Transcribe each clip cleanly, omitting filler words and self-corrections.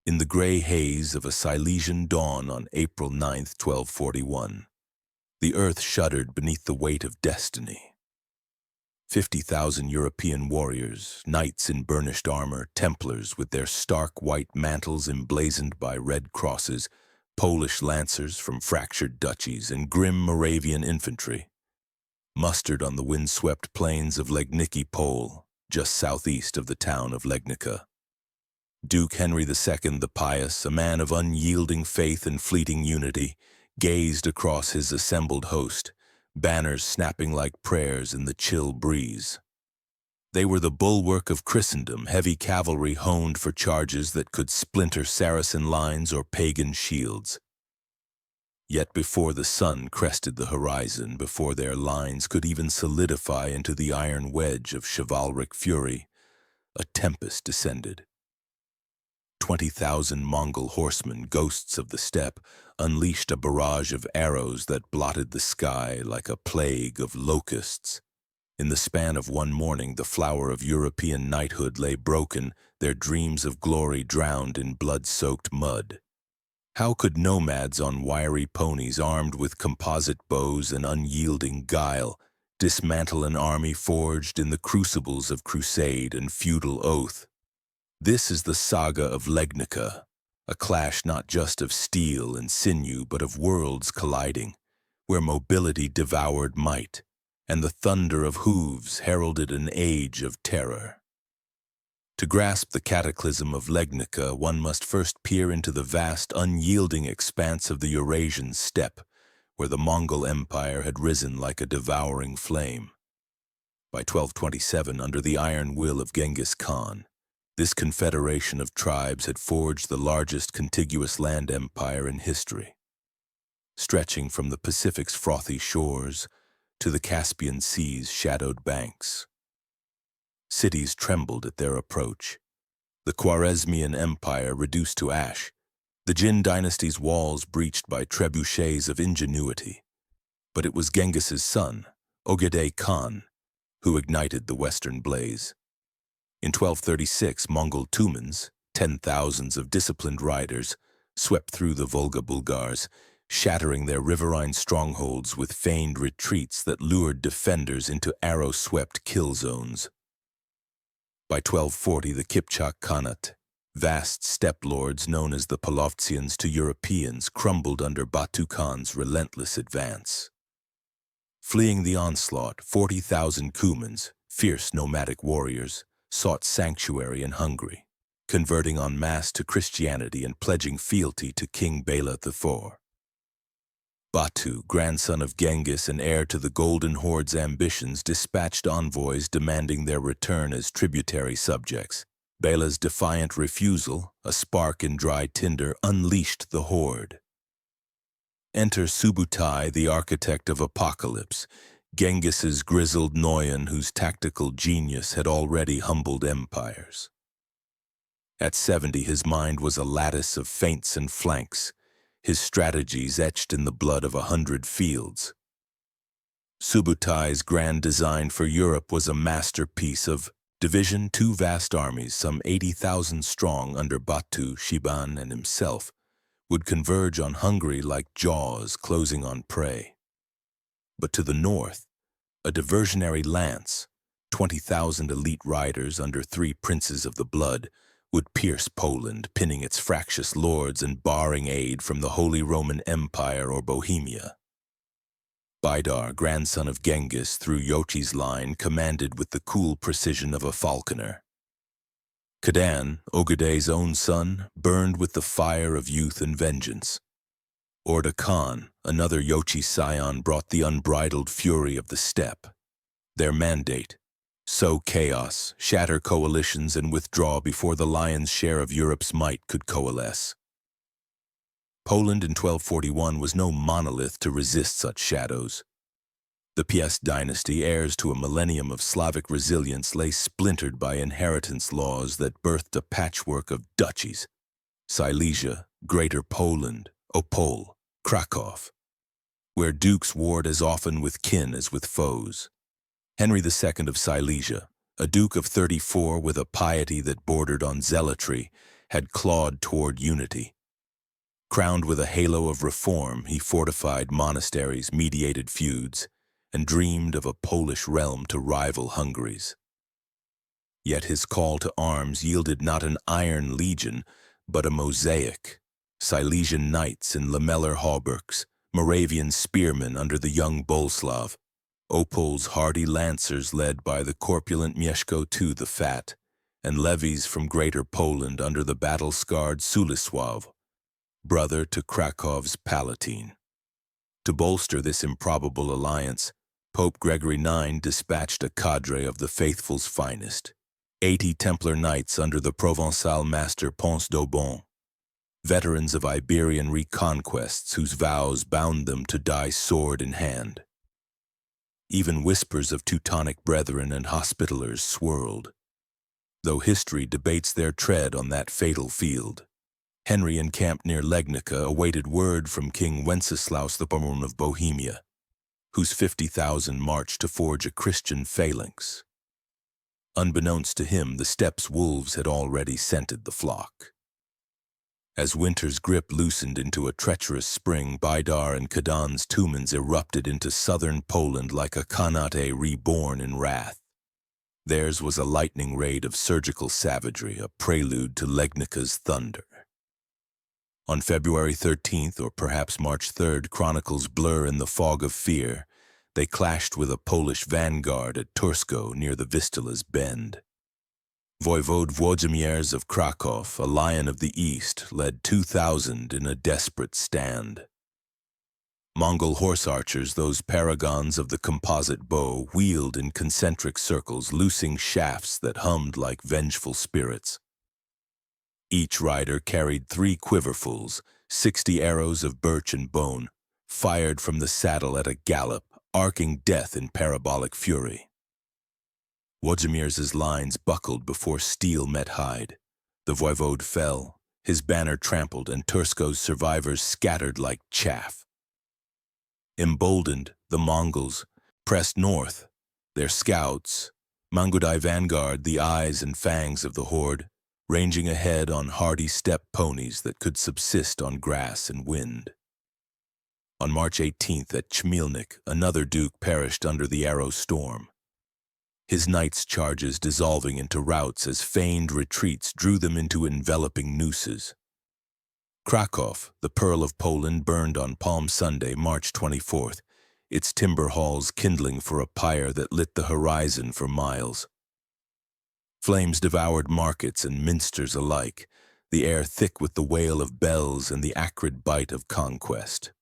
in the gray haze of a Silesian dawn on April 9th, 1241. The earth shuddered beneath the weight of destiny. 50,000 European warriors, knights in burnished armor, Templars with their stark white mantles emblazoned by red crosses, Polish lancers from fractured duchies, and grim Moravian infantry, mustered on the windswept plains of Legnickie Pole, just southeast of the town of Legnica. Duke Henry II the Pious, a man of unyielding faith and fleeting unity, gazed across his assembled host, banners snapping like prayers in the chill breeze. They were the bulwark of Christendom, heavy cavalry honed for charges that could splinter Saracen lines or pagan shields. Yet before the sun crested the horizon, before their lines could even solidify into the iron wedge of chivalric fury, a tempest descended. 20,000 Mongol horsemen, ghosts of the steppe, unleashed a barrage of arrows that blotted the sky like a plague of locusts. In the span of one morning, the flower of European knighthood lay broken, their dreams of glory drowned in blood-soaked mud. How could nomads on wiry ponies armed with composite bows and unyielding guile dismantle an army forged in the crucibles of crusade and feudal oath? This is the saga of Legnica, a clash not just of steel and sinew but of worlds colliding, where mobility devoured might, and the thunder of hooves heralded an age of terror. To grasp the cataclysm of Legnica, one must first peer into the vast, unyielding expanse of the Eurasian steppe, where the Mongol Empire had risen like a devouring flame. By 1227, under the iron will of Genghis Khan, this confederation of tribes had forged the largest contiguous land empire in history, stretching from the Pacific's frothy shores to the Caspian Sea's shadowed banks. Cities trembled at their approach. The Khwarezmian Empire reduced to ash, the Jin dynasty's walls breached by trebuchets of ingenuity. But it was Genghis's son, Ogedei Khan, who ignited the western blaze. In 1236, Mongol tumens, 10,000s of disciplined riders, swept through the Volga Bulgars, shattering their riverine strongholds with feigned retreats that lured defenders into arrow-swept kill zones. By 1240, the Kipchak Khanate, vast steppe lords known as the Polovtsians to Europeans, crumbled under Batu Khan's relentless advance. Fleeing the onslaught, 40,000 Cumans, fierce nomadic warriors, sought sanctuary in Hungary, converting en masse to Christianity and pledging fealty to King Bela IV. Batu, grandson of Genghis and heir to the Golden Horde's ambitions, dispatched envoys demanding their return as tributary subjects. Bela's defiant refusal, a spark in dry tinder, unleashed the horde. Enter Subutai, the architect of apocalypse, Genghis's grizzled Noyan whose tactical genius had already humbled empires. At 70, his mind was a lattice of feints and flanks, his strategies etched in the blood of 100 fields. Subutai's grand design for Europe was a masterpiece of division, two vast armies, some 80,000 strong under Batu, Shiban, and himself, would converge on Hungary like jaws closing on prey. But to the north, a diversionary lance, 20,000 elite riders under 3 princes of the blood, would pierce Poland, pinning its fractious lords and barring aid from the Holy Roman Empire or Bohemia. Baidar, grandson of Genghis, through Yochi's line, commanded with the cool precision of a falconer. Kadan, Ogedei's own son, burned with the fire of youth and vengeance. Orda Khan, another Yochi scion, brought the unbridled fury of the steppe. Their mandate: sow chaos, shatter coalitions, and withdraw before the lion's share of Europe's might could coalesce. Poland in 1241 was no monolith to resist such shadows. The Piast dynasty, heirs to a millennium of Slavic resilience, lay splintered by inheritance laws that birthed a patchwork of duchies: Silesia, Greater Poland, Opole, Kraków, where dukes warred as often with kin as with foes. Henry II of Silesia, a duke of 34 with a piety that bordered on zealotry, had clawed toward unity. Crowned with a halo of reform, he fortified monasteries, mediated feuds, and dreamed of a Polish realm to rival Hungary's. Yet his call to arms yielded not an iron legion, but a mosaic: Silesian knights in lamellar hauberks, Moravian spearmen under the young Boleslav, Opol's hardy lancers led by the corpulent Mieszko II the Fat, and levies from Greater Poland under the battle-scarred Sulisław, brother to Krakow's Palatine. To bolster this improbable alliance, Pope Gregory IX dispatched a cadre of the faithful's finest, 80 Templar knights under the Provençal master Ponce d'Aubon, veterans of Iberian reconquests whose vows bound them to die sword in hand. Even whispers of Teutonic brethren and Hospitallers swirled, though history debates their tread on that fatal field. Henry encamped near Legnica awaited word from King Wenceslaus the Baron of Bohemia, whose 50,000 marched to forge a Christian phalanx. Unbeknownst to him, the steppe's wolves had already scented the flock. As winter's grip loosened into a treacherous spring, Baidar and Kadan's tumens erupted into southern Poland like a Khanate reborn in wrath. Theirs was a lightning raid of surgical savagery, a prelude to Legnica's thunder. On February 13th, or perhaps March 3rd, chronicles blur in the fog of fear, they clashed with a Polish vanguard at Tursko near the Vistula's Bend. Voivode Włodzimierz of Kraków, a lion of the East, led 2,000 in a desperate stand. Mongol horse archers, those paragons of the composite bow, wheeled in concentric circles, loosing shafts that hummed like vengeful spirits. Each rider carried 3 quiverfuls, 60 arrows of birch and bone, fired from the saddle at a gallop, arcing death in parabolic fury. Włodzimierz's lines buckled before steel met hide. The voivode fell, his banner trampled, and Tursko's survivors scattered like chaff. Emboldened, the Mongols pressed north, their scouts, Mangudai vanguard, the eyes and fangs of the horde, ranging ahead on hardy steppe ponies that could subsist on grass and wind. On March 18th at Chmielnik, another duke perished under the arrow storm, his knights' charges dissolving into routs as feigned retreats drew them into enveloping nooses. Kraków, the pearl of Poland, burned on Palm Sunday, March 24th, its timber halls kindling for a pyre that lit the horizon for miles. Flames devoured markets and minsters alike, the air thick with the wail of bells and the acrid bite of conquest.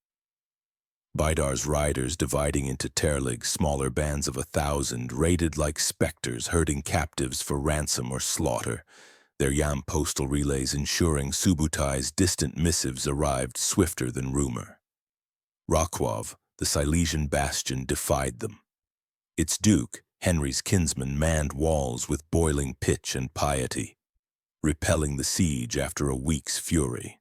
Baidar's riders, dividing into terlig, smaller bands of 1,000, raided like specters, herding captives for ransom or slaughter, their yam postal relays ensuring Subutai's distant missives arrived swifter than rumor. Kraków, the Silesian bastion, defied them. Its duke, Henry's kinsman, manned walls with boiling pitch and piety, repelling the siege after a week's fury.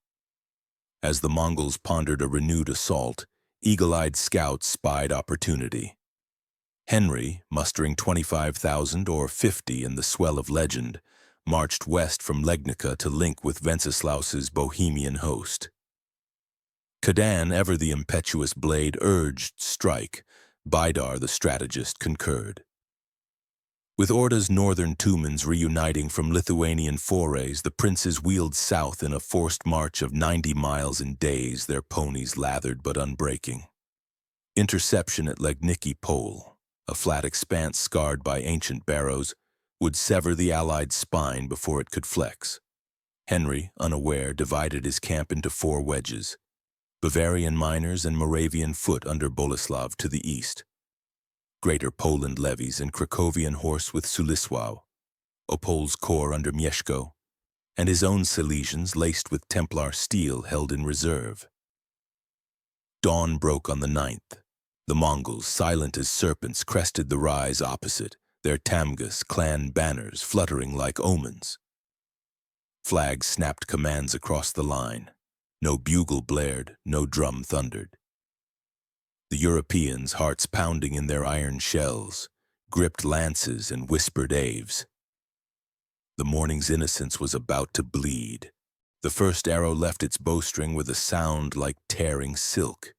As the Mongols pondered a renewed assault, eagle-eyed scouts spied opportunity. Henry, mustering 25,000 or 50 in the swell of legend, marched west from Legnica to link with Wenceslaus's Bohemian host. Kadan, ever the impetuous blade, urged strike. Baidar, the strategist, concurred. With Orda's northern tumens reuniting from Lithuanian forays, the princes wheeled south in a forced march of 90 miles in days, their ponies lathered but unbreaking. Interception at Legnickie Pole, a flat expanse scarred by ancient barrows, would sever the Allied spine before it could flex. Henry, unaware, divided his camp into 4 wedges: Bavarian miners and Moravian foot under Boleslav to the east, Greater Poland levies and Krakowian horse with Sulisław, Opol's corps under Mieszko, and his own Silesians laced with Templar steel held in reserve. Dawn broke on the 9th. The Mongols, silent as serpents, crested the rise opposite, their Tamgus clan banners fluttering like omens. Flags snapped commands across the line. No bugle blared, no drum thundered. The Europeans, hearts pounding in their iron shells, gripped lances and whispered aves. The morning's innocence was about to bleed. The first arrow left its bowstring with a sound like tearing silk.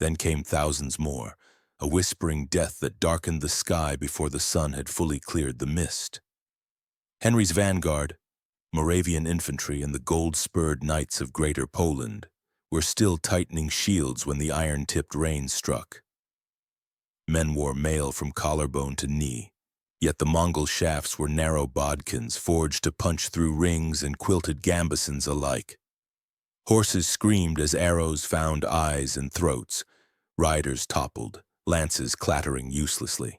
Then came thousands more, a whispering death that darkened the sky before the sun had fully cleared the mist. Henry's vanguard, Moravian infantry and the gold-spurred knights of Greater Poland, were still tightening shields when the iron-tipped rain struck. Men wore mail from collarbone to knee, yet the Mongol shafts were narrow bodkins forged to punch through rings and quilted gambesons alike. Horses screamed as arrows found eyes and throats. Riders toppled, lances clattering uselessly.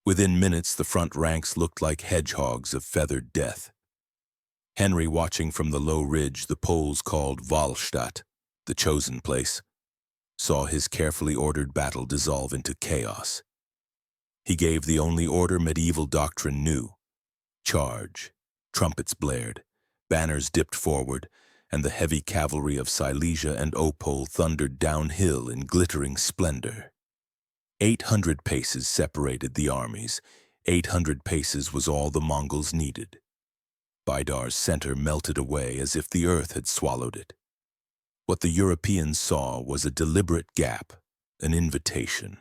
Within minutes, the front ranks looked like hedgehogs of feathered death. Henry, watching from the low ridge the Poles called Wahlstatt, the chosen place, saw his carefully ordered battle dissolve into chaos. He gave the only order medieval doctrine knew: charge. Trumpets blared, banners dipped forward, and the heavy cavalry of Silesia and Opole thundered downhill in glittering splendor. 800 paces separated the armies. 800 paces was all the Mongols needed. Baidar's center melted away as if the earth had swallowed it. What the Europeans saw was a deliberate gap, an invitation.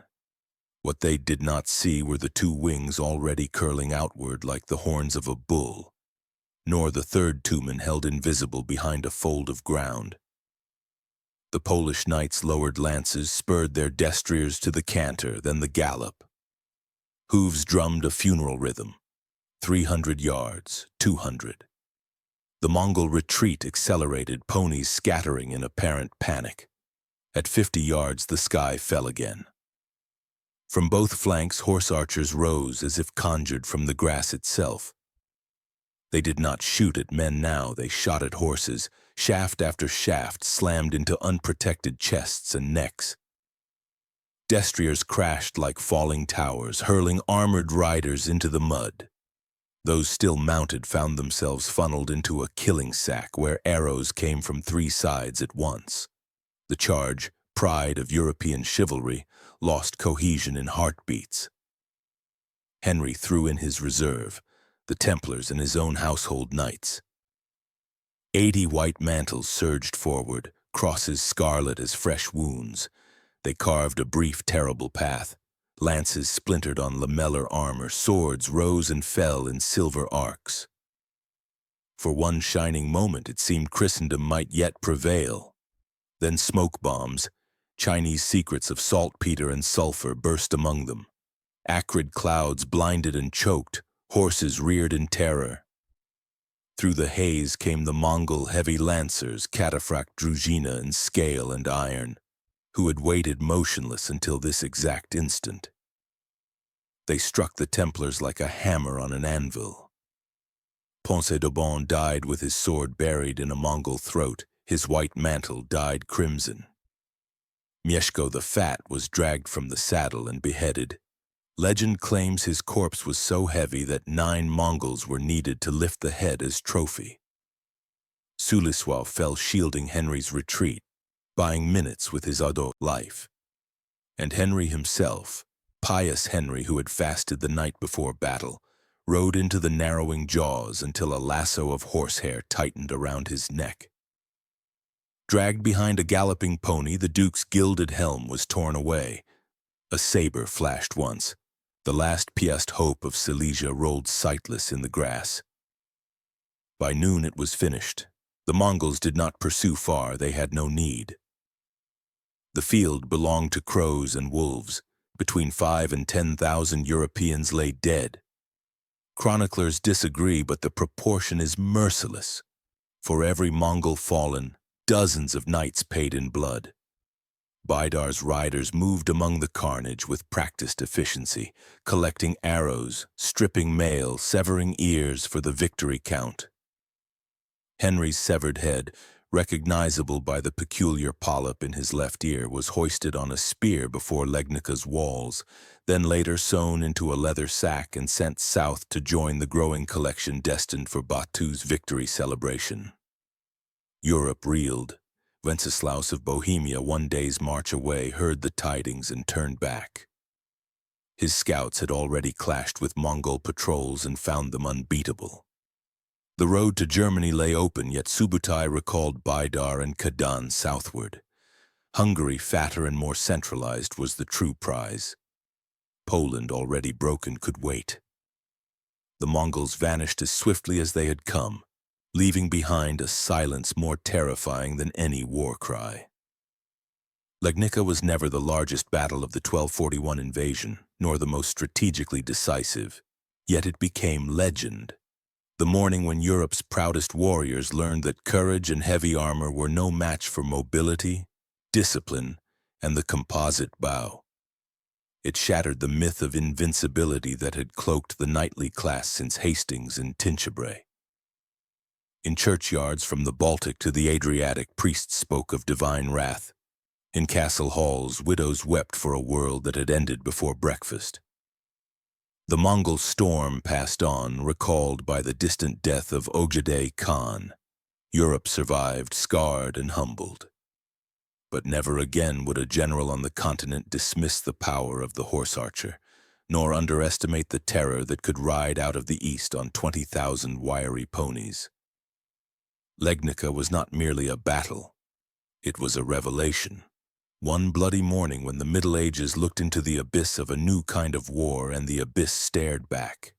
What they did not see were the two wings already curling outward like the horns of a bull, nor the third tumen held invisible behind a fold of ground. The Polish knights lowered lances, spurred their destriers to the canter, then the gallop. Hooves drummed a funeral rhythm. 300 yards, 200. The Mongol retreat accelerated, ponies scattering in apparent panic. At 50 yards, the sky fell again. From both flanks, horse archers rose as if conjured from the grass itself. They did not shoot at men now, they shot at horses. Shaft after shaft slammed into unprotected chests and necks. Destriers crashed like falling towers, hurling armored riders into the mud. Those still mounted found themselves funneled into a killing sack where arrows came from three sides at once. The charge, pride of European chivalry, lost cohesion in heartbeats. Henry threw in his reserve, the Templars and his own household knights. 80 white mantles surged forward, crosses scarlet as fresh wounds. They carved a brief, terrible path. Lances splintered on lamellar armor, swords rose and fell in silver arcs. For one shining moment it seemed Christendom might yet prevail. Then smoke bombs, Chinese secrets of saltpeter and sulfur, burst among them. Acrid clouds blinded and choked, horses reared in terror. Through the haze came the Mongol heavy lancers, catastrophic druzhina in scale and iron, who had waited motionless until this exact instant. They struck the Templars like a hammer on an anvil. Ponce de Bon died with his sword buried in a Mongol throat, his white mantle dyed crimson. Mieszko the Fat was dragged from the saddle and beheaded. Legend claims his corpse was so heavy that 9 Mongols were needed to lift the head as trophy. Suliswa fell shielding Henry's retreat, buying minutes with his adult life. And Henry himself, pious Henry who had fasted the night before battle, rode into the narrowing jaws until a lasso of horsehair tightened around his neck. Dragged behind a galloping pony, the Duke's gilded helm was torn away. A saber flashed once. The last piased hope of Silesia rolled sightless in the grass. By noon it was finished. The Mongols did not pursue far, they had no need. The field belonged to crows and wolves. Between 5,000 and 10,000 Europeans lay dead. Chroniclers disagree, but the proportion is merciless. For every Mongol fallen, dozens of knights paid in blood. Baidar's riders moved among the carnage with practiced efficiency, collecting arrows, stripping mail, severing ears for the victory count. Henry's severed head, recognizable by the peculiar polyp in his left ear, was hoisted on a spear before Legnica's walls, then later sewn into a leather sack and sent south to join the growing collection destined for Batu's victory celebration. Europe reeled. Wenceslaus of Bohemia, one day's march away, heard the tidings and turned back. His scouts had already clashed with Mongol patrols and found them unbeatable. The road to Germany lay open, yet Subutai recalled Baidar and Kadan southward. Hungary, fatter and more centralized, was the true prize. Poland, already broken, could wait. The Mongols vanished as swiftly as they had come, leaving behind a silence more terrifying than any war cry. Legnica was never the largest battle of the 1241 invasion, nor the most strategically decisive, yet it became legend. The morning when Europe's proudest warriors learned that courage and heavy armor were no match for mobility, discipline, and the composite bow. It shattered the myth of invincibility that had cloaked the knightly class since Hastings and Tinchebray. In churchyards from the Baltic to the Adriatic, priests spoke of divine wrath. In castle halls, widows wept for a world that had ended before breakfast. The Mongol storm passed on, recalled by the distant death of Genghis Khan. Europe survived, scarred and humbled. But never again would a general on the continent dismiss the power of the horse archer, nor underestimate the terror that could ride out of the east on 20,000 wiry ponies. Legnica was not merely a battle. It was a revelation. One bloody morning when the Middle Ages looked into the abyss of a new kind of war and the abyss stared back.